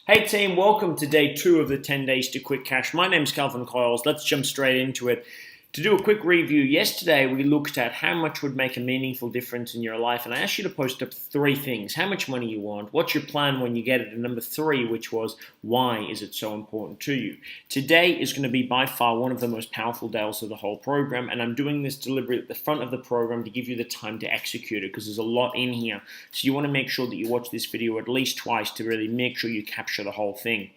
Hey team, welcome to day 2 of the 10 Days to Quick Cash. My name's Calvin Coyles. Let's jump straight into it. To do a quick review, yesterday we looked at how much would make a meaningful difference in your life, and I asked you to post up 3 things. How much money you want, what's your plan when you get it, and number 3, which was why is it so important to you. Today is going to be by far one of the most powerful days of the whole program, and I'm doing this deliberately at the front of the program to give you the time to execute it, because there's a lot in here. So you want to make sure that you watch this video at least twice to really make sure you capture the whole thing.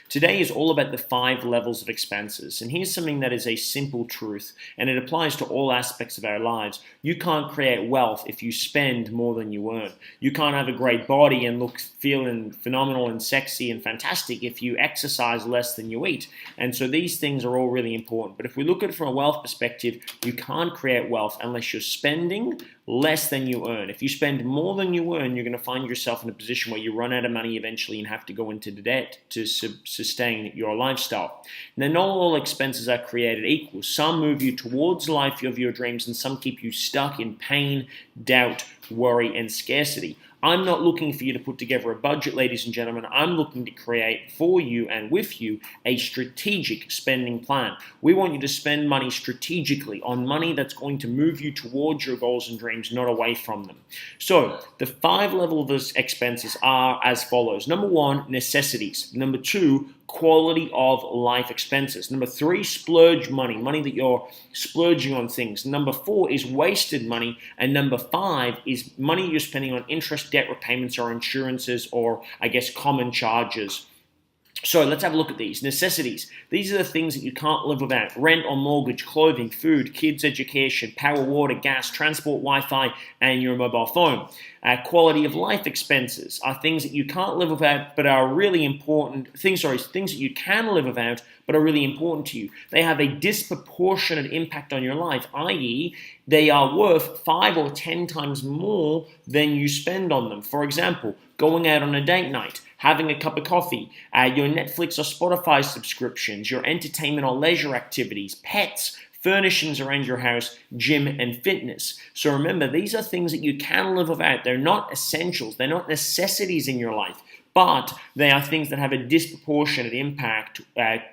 Today is all about the 5 levels of expenses, and here's something that is a simple truth, and it applies to all aspects of our lives. You can't create wealth if you spend more than you earn. You can't have a great body and look feeling phenomenal and sexy and fantastic if you exercise less than you eat. And so these things are all really important. But if we look at it from a wealth perspective, you can't create wealth unless you're spending less than you earn. If you spend more than you earn, you're going to find yourself in a position where you run out of money eventually and have to go into debt to sustain your lifestyle. Now, not all expenses are created equal. Some move you towards the life of your dreams, and some keep you stuck in pain, doubt, worry, and scarcity. I'm not looking for you to put together a budget, ladies and gentlemen. I'm looking to create for you and with you a strategic spending plan. We want you to spend money strategically on money that's going to move you towards your goals and dreams, not away from them. So the 5 levels of expenses are as follows. Number 1, necessities. Number 2, quality of life expenses. Number 3, splurge money, money that you're splurging on things. Number 4 is wasted money. And number 5 is money you're spending on interest, debt repayments, or insurances, or I guess common charges. So let's have a look at these. Necessities. These are the things that you can't live without. Rent or mortgage, clothing, food, kids' education, power, water, gas, transport, Wi-Fi, and your mobile phone. Quality of life expenses are things that you can't live without but are really important. Things that you can live without but are really important to you. They have a disproportionate impact on your life, i.e., they are worth 5 or 10 times more than you spend on them. For example, going out on a date night, having a cup of coffee, your Netflix or Spotify subscriptions, your entertainment or leisure activities, pets, furnishings around your house, gym, and fitness. So remember, these are things that you can live without. They're not essentials. They're not necessities in your life, but they are things that have a disproportionate impact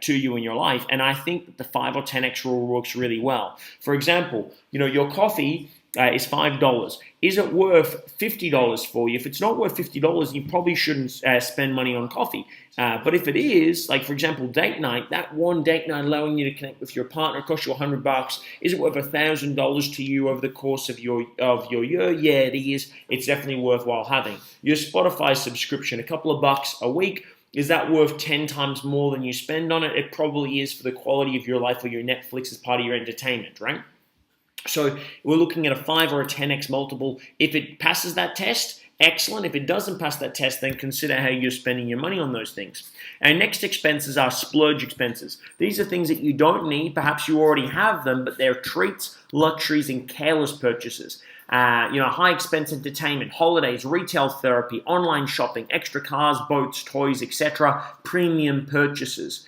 to you in your life. And I think that the 5 or 10x rule works really well. For example, your coffee is $5. Is it worth $50 for you? If it's not worth $50, you probably shouldn't spend money on coffee. But if it is, like for example, date night, that one date night allowing you to connect with your partner costs you $100. Is it worth $1,000 to you over the course of your year? Yeah, it is. It's definitely worthwhile having. Your Spotify subscription, a couple of bucks a week. Is that worth 10 times more than you spend on it? It probably is for the quality of your life, or your Netflix as part of your entertainment, right? So we're looking at a 5 or a 10x multiple. If it passes that test, excellent. If it doesn't pass that test, then consider how you're spending your money on those things. And next expenses are splurge expenses. These are things that you don't need. Perhaps you already have them, but they're treats, luxuries, and careless purchases. High expense entertainment, holidays, retail therapy, online shopping, extra cars, boats, toys, etc. Premium purchases.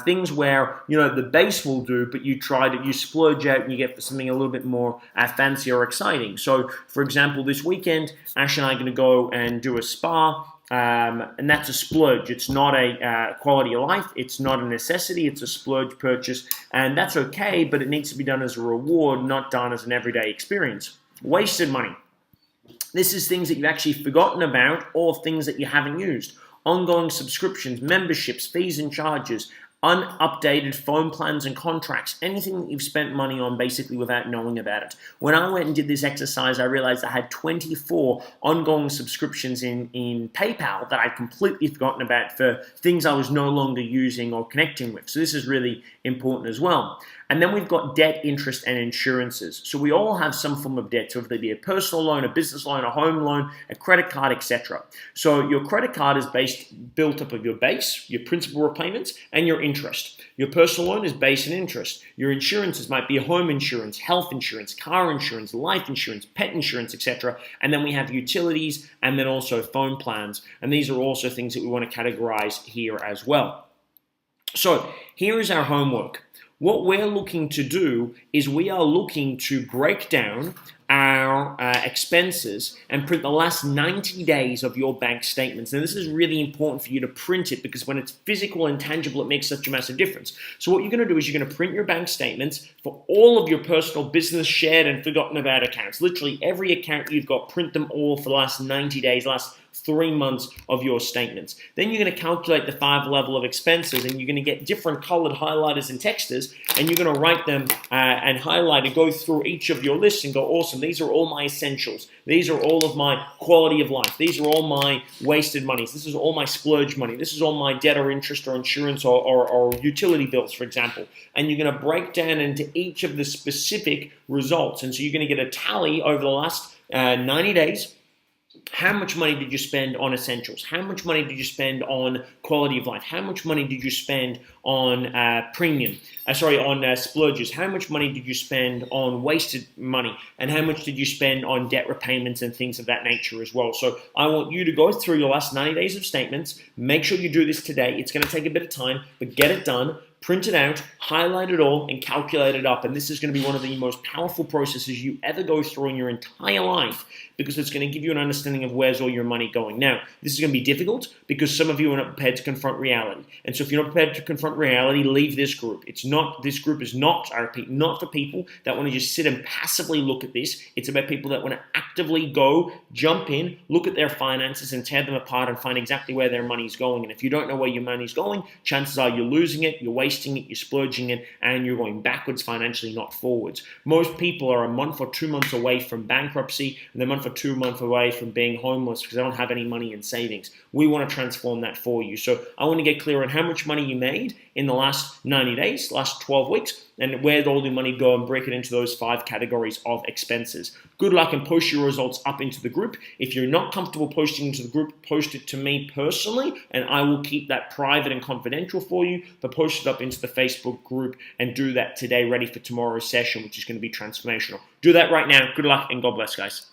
Things where, the base will do, but you splurge out and you get for something a little bit more fancy or exciting. So, for example, this weekend, Ash and I are going to go and do a spa. And that's a splurge. It's not a quality of life. It's not a necessity. It's a splurge purchase. And that's okay, but it needs to be done as a reward, not done as an everyday experience. Wasted money. This is things that you've actually forgotten about, or things that you haven't used. Ongoing subscriptions, memberships, fees and charges, unupdated phone plans and contracts, anything that you've spent money on basically without knowing about it. When I went and did this exercise, I realized I had 24 ongoing subscriptions in PayPal that I'd completely forgotten about for things I was no longer using or connecting with. So this is really important as well. And then we've got debt, interest, and insurances. So we all have some form of debt, so whether it be a personal loan, a business loan, a home loan, a credit card, etc. So your credit card is built up of your base, your principal repayments, and your interest. Your personal loan is base and interest. Your insurances might be home insurance, health insurance, car insurance, life insurance, pet insurance, etc. And then we have utilities and then also phone plans. And these are also things that we want to categorize here as well. So here is our homework. What we're looking to do is we are looking to break down our our expenses and print the last 90 days of your bank statements. And this is really important for you to print it because when it's physical and tangible, it makes such a massive difference. So what you're going to do is you're going to print your bank statements for all of your personal, business, shared, and forgotten about accounts. Literally every account you've got, print them all for the last 90 days, last 3 months of your statements. Then you're going to calculate the 5 level of expenses, and you're going to get different colored highlighters and texters, and you're going to write them and highlight and go through each of your lists and go, awesome, these are all my essentials. These are all of my quality of life. These are all my wasted monies. This is all my splurge money. This is all my debt or interest or insurance or utility bills, for example. And you're going to break down into each of the specific results. And so you're going to get a tally over the last 90 days. How much money did you spend on essentials? How much money did you spend on quality of life? How much money did you spend on splurges? How much money did you spend on wasted money? And how much did you spend on debt repayments and things of that nature as well? So I want you to go through your last 90 days of statements. Make sure you do this today. It's going to take a bit of time, but get it done. Print it out, highlight it all, and calculate it up. And this is going to be one of the most powerful processes you ever go through in your entire life because it's going to give you an understanding of where's all your money going. Now, this is going to be difficult because some of you are not prepared to confront reality. And so if you're not prepared to confront reality, leave this group. This group is not, I repeat, not for people that want to just sit and passively look at this. It's about people that want to actively go, jump in, look at their finances and tear them apart and find exactly where their money's going. And if you don't know where your money's going, chances are you're losing it, you're wasting it, you're splurging it, and you're going backwards financially, not forwards. Most people are a month or 2 months away from bankruptcy, and they're a month or 2 months away from being homeless because they don't have any money in savings. We want to transform that for you. So I want to get clear on how much money you made in the last 90 days, last 12 weeks, and where did all the money go, and break it into those 5 categories of expenses. Good luck and post your results up into the group. If you're not comfortable posting into the group, post it to me personally, and I will keep that private and confidential for you, but post it up into the Facebook group and do that today, ready for tomorrow's session, which is going to be transformational. Do that right now. Good luck and God bless, guys.